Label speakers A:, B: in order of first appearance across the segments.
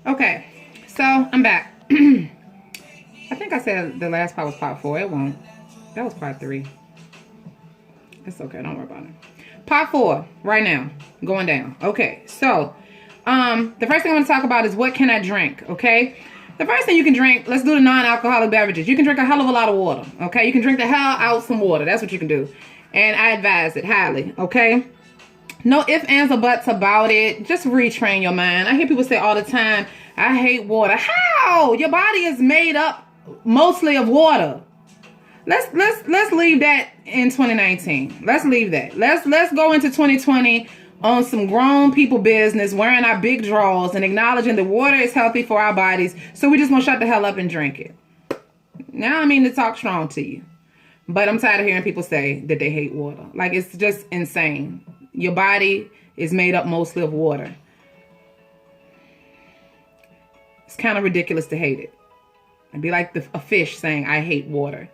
A: Okay, so I'm back. I think I said the last part was part 4. It won't. That was part 3. It's okay. Don't worry about it. Part 4 right now. Going down. Okay, so the first thing I want to talk about is what can I drink, okay? The first thing you can drink, let's do the non-alcoholic beverages. You can drink a hell of a lot of water, okay? You can drink the hell out some water. That's what you can do. And I advise it highly, okay? No ifs, ands, or buts about it. Just retrain your mind. I hear people say all the time, I hate water. How? Your body is made up mostly of water. Let's leave that in 2019. Let's leave that. Let's go into 2020 on some grown people business, wearing our big drawers and acknowledging that water is healthy for our bodies. So we just gonna shut the hell up and drink it. Now I mean to talk strong to you, but I'm tired of hearing people say that they hate water. Like, it's just insane. Your body is made up mostly of water. It's kind of ridiculous to hate it. It'd be like a fish saying, I hate water.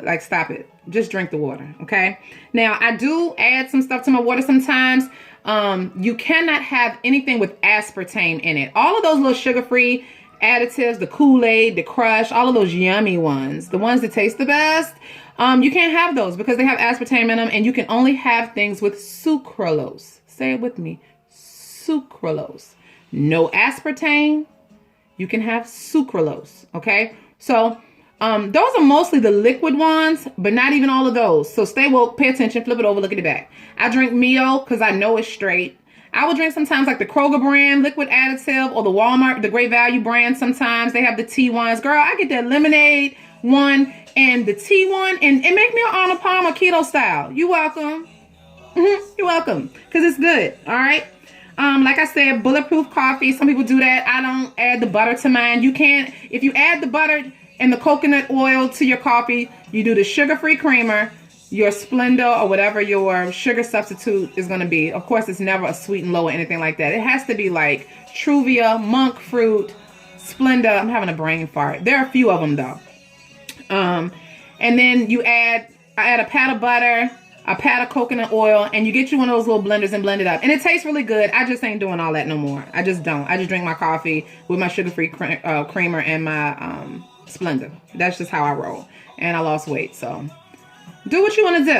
A: Like, stop it. Just drink the water, okay? Now, I do add some stuff to my water sometimes. You cannot have anything with aspartame in it. All of those little sugar-free additives, the Kool-Aid, the Crush, all of those yummy ones, the ones that taste the best, you can't have those because they have aspartame in them, and you can only have things with sucralose. Say it with me. Sucralose. No aspartame. You can have sucralose, okay? So, those are mostly the liquid ones, but not even all of those. So stay woke, pay attention, flip it over, look at the back. I drink Mio because I know it's straight. I will drink sometimes like the Kroger brand liquid additive or the Walmart, the Great Value brand. Sometimes they have the tea ones. Girl, I get that lemonade one and the tea one, and it make me an Arnold Palmer keto style. You're welcome. You're welcome, because it's good, all right? Like I said, bulletproof coffee. Some people do that. I don't add the butter to mine. You can't. If you add the butter and the coconut oil to your coffee, you do the sugar-free creamer, your Splenda or whatever your sugar substitute is going to be. Of course, it's never a sweet and low or anything like that. It has to be like Truvia, monk fruit, Splenda. I'm having a brain fart. There are a few of them though. And then I add a pat of butter, a pat of coconut oil, and you get you one of those little blenders and blend it up. And it tastes really good. I just ain't doing all that no more. I just don't. I just drink my coffee with my sugar-free creamer and my Splenda. That's just how I roll. And I lost weight. So do what you want to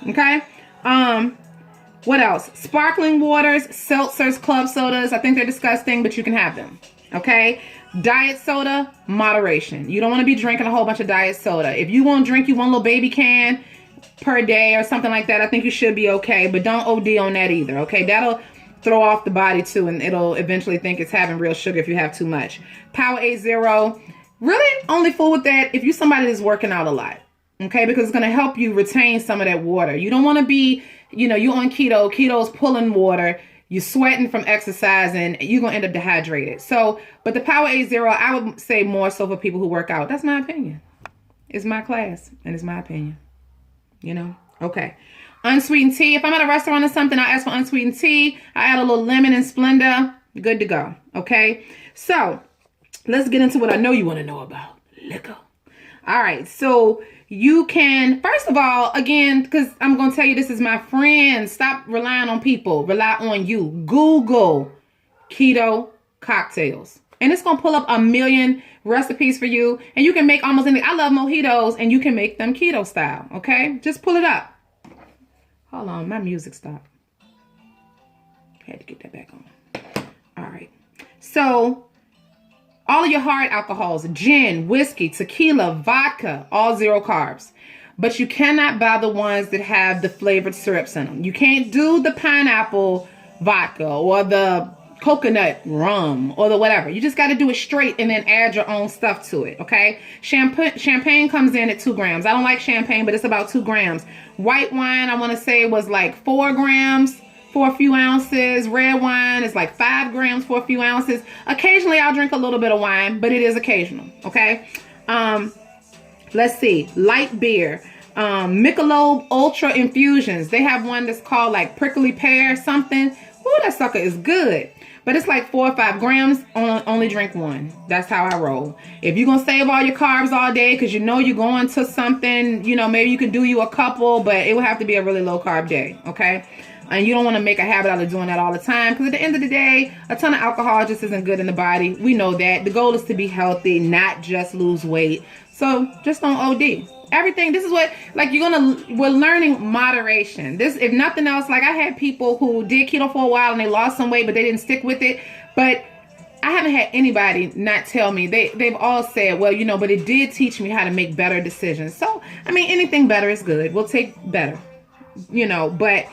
A: do. Okay. What else? Sparkling waters, seltzers, club sodas. I think they're disgusting, but you can have them. Okay. Diet soda, moderation. You don't want to be drinking a whole bunch of diet soda. If you want to drink you one little baby can per day or something like that, I think you should be okay. But don't OD on that either. Okay. That'll throw off the body too, and it'll eventually think it's having real sugar if you have too much. Powerade Zero. Really only fool with that if you're somebody that's working out a lot. Okay, because it's going to help you retain some of that water. You don't want to be, you're on keto. Keto's pulling water. You're sweating from exercising. You're going to end up dehydrated. So, but the Powerade Zero, I would say more so for people who work out. That's my opinion. It's my class, and it's my opinion. Okay. Unsweetened tea. If I'm at a restaurant or something, I ask for unsweetened tea. I add a little lemon and Splenda. Good to go. Okay. So, let's get into what I know you want to know about. Liquor. All right. So, you can, first of all, again, because I'm going to tell you this is my friend. Stop relying on people. Rely on you. Google keto cocktails. And it's going to pull up a million recipes for you. And you can make almost anything. I love mojitos, and you can make them keto style. Okay? Just pull it up. Hold on. My music stopped. Had to get that back on. All right. So, all of your hard alcohols, gin, whiskey, tequila, vodka, all 0 carbs. But you cannot buy the ones that have the flavored syrups in them. You can't do the pineapple vodka or the coconut rum or the whatever. You just got to do it straight and then add your own stuff to it, okay? Champagne comes in at 2 grams. I don't like champagne, but it's about 2 grams. White wine, I want to say, was like 4 grams. For a few ounces. Red wine is like 5 grams for a few ounces. Occasionally I'll drink a little bit of wine, but it is occasional. Okay. Let's see. Light beer. Michelob Ultra Infusions. They have one that's called like prickly pear something. Ooh, that sucker is good. But it's like 4 or 5 grams. Only drink one. That's how I roll. If you're going to save all your carbs all day because you're going to something, maybe you can do you a couple, but it will have to be a really low carb day. Okay. And you don't want to make a habit out of doing that all the time, because at the end of the day, a ton of alcohol just isn't good in the body. We know that. The goal is to be healthy, not just lose weight. So just don't OD. Everything, this is what, like, we're learning moderation. This, if nothing else, like I had people who did keto for a while and they lost some weight, but they didn't stick with it. But I haven't had anybody not tell me. They've all said, well, but it did teach me how to make better decisions. So, I mean, anything better is good. We'll take better, but,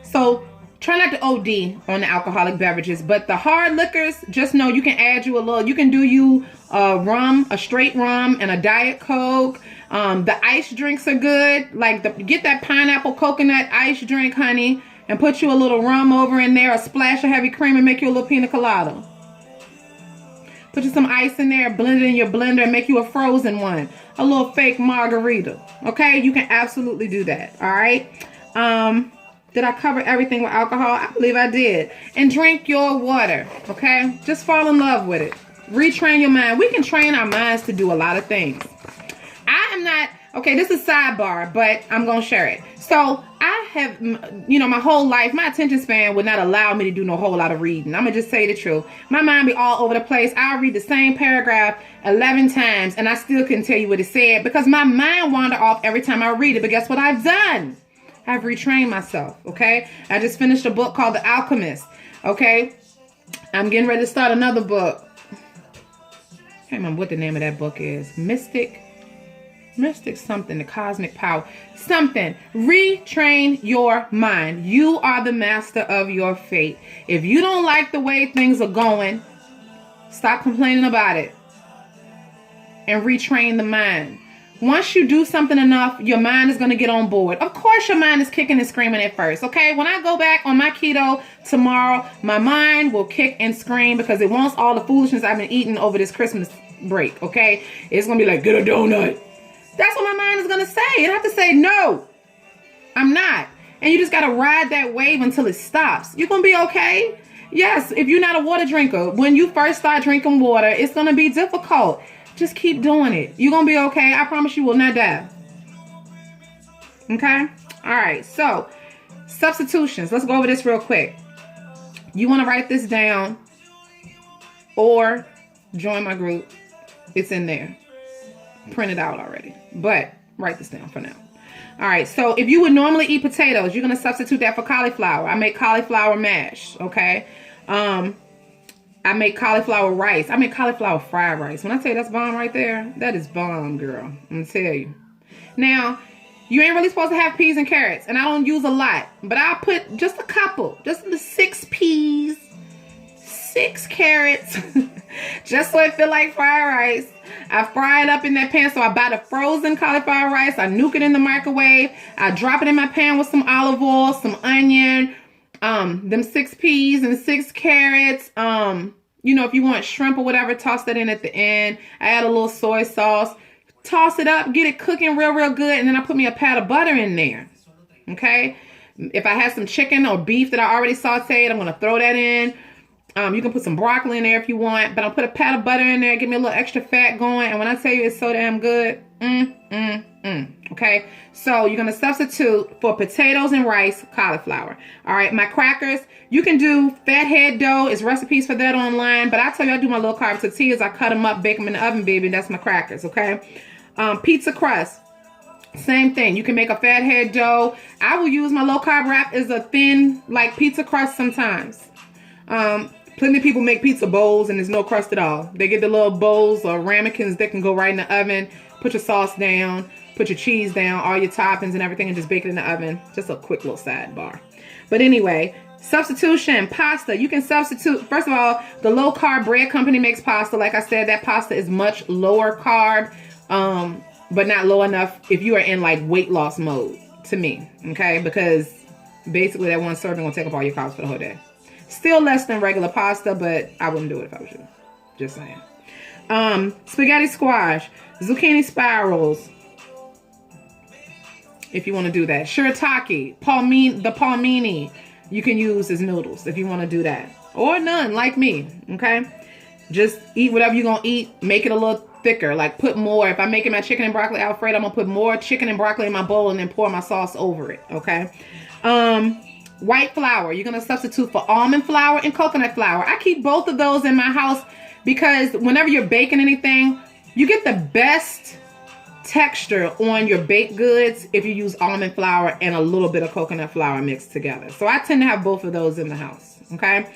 A: so try not to OD on the alcoholic beverages, but the hard liquors, just know you can add you a little. You can do rum, a straight rum, and a Diet Coke. The ice drinks are good. Like get that pineapple coconut ice drink, honey, and put you a little rum over in there, a splash of heavy cream, and make you a little pina colada. Put you some ice in there, blend it in your blender, and make you a frozen one, a little fake margarita. Okay, you can absolutely do that. All right. Did I cover everything with alcohol? I believe I did. And drink your water, okay? Just fall in love with it. Retrain your mind. We can train our minds to do a lot of things. I am not, okay, this is sidebar, but I'm going to share it. So I have, my whole life, my attention span would not allow me to do no whole lot of reading. I'm going to just say the truth. My mind be all over the place. I'll read the same paragraph 11 times and I still couldn't tell you what it said because my mind wander off every time I read it. But guess what I've done? I've retrained myself, okay? I just finished a book called The Alchemist, okay? I'm getting ready to start another book. I can't remember what the name of that book is. Mystic something, the cosmic power, something. Retrain your mind. You are the master of your fate. If you don't like the way things are going, stop complaining about it and retrain the mind. Once you do something enough, your mind is going to get on board. Of course, your mind is kicking and screaming at first, okay? When I go back on my keto tomorrow, my mind will kick and scream because it wants all the foolishness I've been eating over this Christmas break, okay? It's going to be like, get a donut. That's what my mind is going to say. It have to say, no, I'm not. And you just got to ride that wave until it stops. You're going to be okay. Yes, if you're not a water drinker, when you first start drinking water, it's going to be difficult. Just keep doing it. You're going to be okay. I promise you will not die. Okay? All right. So, substitutions. Let's go over this real quick. You want to write this down or join my group. It's in there. Print it out already. But write this down for now. All right. So, if you would normally eat potatoes, you're going to substitute that for cauliflower. I make cauliflower mash. Okay? I make cauliflower rice. I make cauliflower fried rice. When I tell you that's bomb right there, that is bomb, girl. I'm going to tell you. Now, you ain't really supposed to have peas and carrots. And I don't use a lot. But I'll put just a couple. Just the 6 peas, 6 carrots. Just so it feel like fried rice. I fry it up in that pan. So I buy the frozen cauliflower rice. I nuke it in the microwave. I drop it in my pan with some olive oil, some onion. Them 6 peas and 6 carrots. If you want shrimp or whatever, toss that in at the end. I add a little soy sauce. Toss it up, get it cooking real, real good. And then I put me a pat of butter in there. Okay? If I have some chicken or beef that I already sauteed, I'm going to throw that in. You can put some broccoli in there if you want. But I'll put a pat of butter in there, give me a little extra fat going. And when I tell you it's so damn good, okay? So you're going to substitute for potatoes and rice, cauliflower. All right, my crackers, you can do fathead dough. It's recipes for that online. But I tell you, I do my low carb tortillas. I cut them up, bake them in the oven, baby. That's my crackers, okay? Pizza crust, same thing. You can make a fathead dough. I will use my low carb wrap as a thin, like pizza crust sometimes. Plenty of people make pizza bowls and there's no crust at all. They get the little bowls or ramekins that can go right in the oven. Put your sauce down, put your cheese down, all your toppings and everything, and just bake it in the oven. Just a quick little sidebar. But anyway, substitution, pasta. You can substitute. First of all, the low carb bread company makes pasta. Like I said, that pasta is much lower carb, but not low enough if you are in like weight loss mode to me. Okay, because basically that one serving will take up all your carbs for the whole day. Still less than regular pasta, but I wouldn't do it if I was you. Just saying. Spaghetti squash, zucchini spirals, if you want to do that. Shirataki, the palmini, you can use as noodles if you want to do that. Or none, like me, okay? Just eat whatever you're going to eat. Make it a little thicker. Like put more. If I'm making my chicken and broccoli Alfredo, I'm going to put more chicken and broccoli in my bowl and then pour my sauce over it, okay? White flour, you're going to substitute for almond flour and coconut flour. I keep both of those in my house because whenever you're baking anything, you get the best texture on your baked goods if you use almond flour and a little bit of coconut flour mixed together. So I tend to have both of those in the house, okay?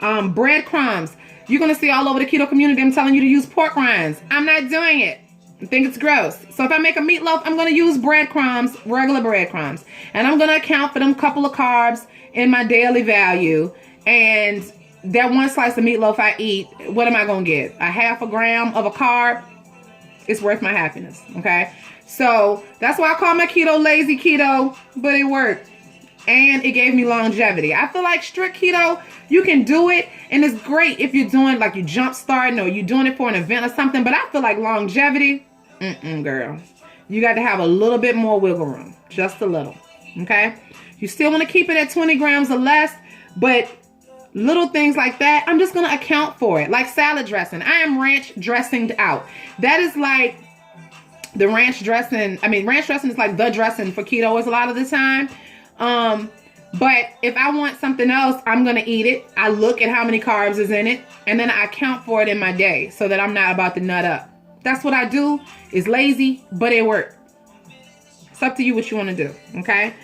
A: Breadcrumbs. You're going to see all over the keto community, I'm telling you to use pork rinds. I'm not doing it. I think it's gross. So if I make a meatloaf, I'm going to use breadcrumbs, regular breadcrumbs. And I'm going to account for them couple of carbs in my daily value. And that one slice of meatloaf I eat, what am I going to get? A half a gram of a carb? It's worth my happiness, okay? So that's why I call my keto lazy keto, but it worked. And it gave me longevity. I feel like strict keto, you can do it, and it's great if you're doing, like, you jump starting or you're doing it for an event or something, but I feel like longevity, girl. You got to have a little bit more wiggle room, just a little, okay? You still want to keep it at 20 grams or less, but little things like that, I'm just going to account for it. Like salad dressing. I am ranch dressinged out. That is like the ranch dressing. I mean, ranch dressing is like the dressing for keto is a lot of the time. But if I want something else, I'm going to eat it. I look at how many carbs is in it, and then I account for it in my day so that I'm not about to nut up. That's what I do. It's lazy, but it works. It's up to you what you want to do, okay?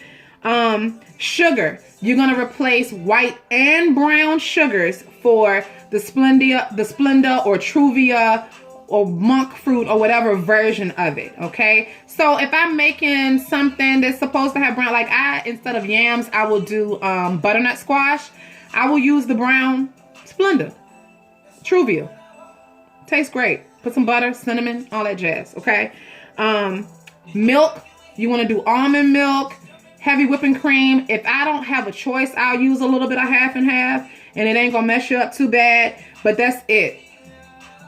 A: Sugar. You're going to replace white and brown sugars for the Splenda or Truvia or monk fruit or whatever version of it, okay? So if I'm making something that's supposed to have brown, like instead of yams, I will do butternut squash. I will use the brown Splenda, Truvia. Tastes great. Put some butter, cinnamon, all that jazz, okay? Milk, you want to do almond milk, heavy whipping cream. If I don't have a choice, I'll use a little bit of half and half, and it ain't gonna mess you up too bad, but that's it.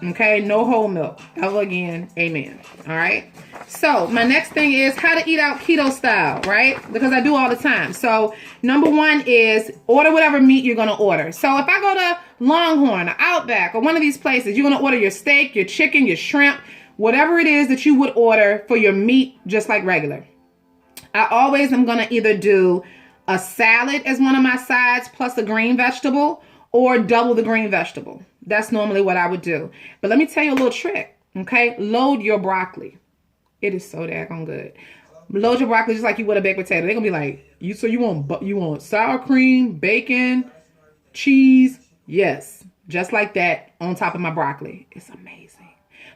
A: Okay, no whole milk ever again. Amen. All right. So my next thing is how to eat out keto style, right? Because I do all the time. So number one is order whatever meat you're going to order. So if I go to Longhorn or Outback or one of these places, you're going to order your steak, your chicken, your shrimp, whatever it is that you would order for your meat, just like regular. I always am going to either do a salad as one of my sides plus a green vegetable or double the green vegetable. That's normally what I would do. But let me tell you a little trick, okay? Load your broccoli. It is so daggone good. Load your broccoli just like you would a baked potato. They're going to be like, you want sour cream, bacon, cheese? Yes, just like that on top of my broccoli. It's amazing.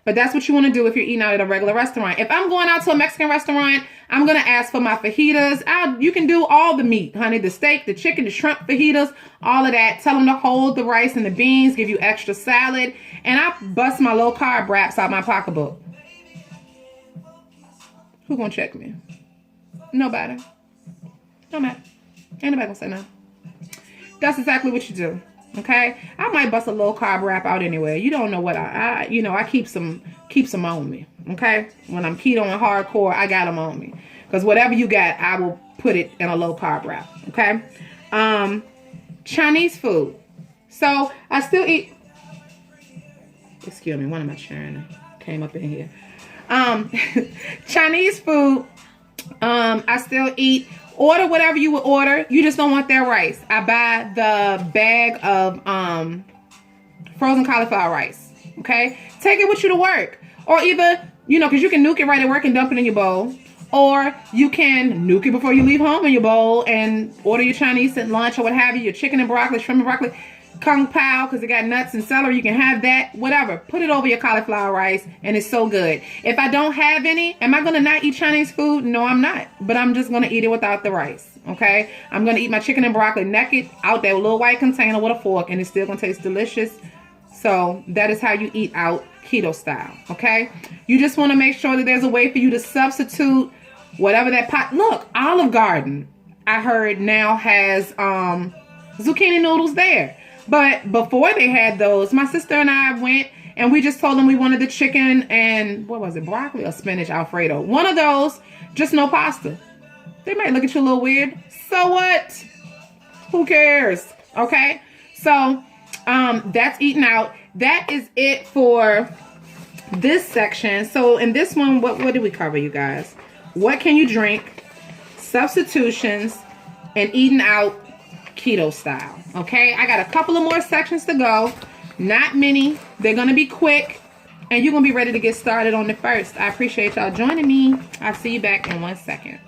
A: But that's what you want to do if you're eating out at a regular restaurant. If I'm going out to a Mexican restaurant, I'm going to ask for my fajitas. You can do all the meat, honey. The steak, the chicken, the shrimp fajitas, all of that. Tell them to hold the rice and the beans, give you extra salad. And I bust my low-carb wraps out my pocketbook. Who going to check me? Nobody. No matter. Ain't nobody going to say nothing. That's exactly what you do. Okay, I might bust a low carb wrap out anyway. You don't know what I keep some on me. Okay, when I'm keto and hardcore, I got them on me because whatever you got, I will put it in a low carb wrap. Okay, Chinese food. So I still eat. Excuse me, one of my children came up in here. Chinese food. I still eat. Order whatever you would order. You just don't want that rice. I buy the bag of frozen cauliflower rice. Okay? Take it with you to work. Or either, because you can nuke it right at work and dump it in your bowl. Or you can nuke it before you leave home in your bowl and order your Chinese at lunch or what have you. Your chicken and broccoli, shrimp and broccoli. Kung Pao, because it got nuts and celery. You can have that. Whatever. Put it over your cauliflower rice, and it's so good. If I don't have any, am I going to not eat Chinese food? No, I'm not. But I'm just going to eat it without the rice. Okay? I'm going to eat my chicken and broccoli naked out that little white container with a fork, and it's still going to taste delicious. So that is how you eat out keto style. Okay? You just want to make sure that there's a way for you to substitute whatever that pot. Look, Olive Garden, I heard now has zucchini noodles there. But before they had those, my sister and I went and we just told them we wanted the chicken and, what was it, broccoli or spinach Alfredo. One of those, just no pasta. They might look at you a little weird. So what? Who cares? Okay? So, that's eating out. That is it for this section. So, in this one, what did we cover, you guys? What can you drink? Substitutions. and eating out keto style. Okay, I got a couple of more sections to go. Not many. They're going to be quick. And you're going to be ready to get started on the first. I appreciate y'all joining me. I'll see you back in 1 second.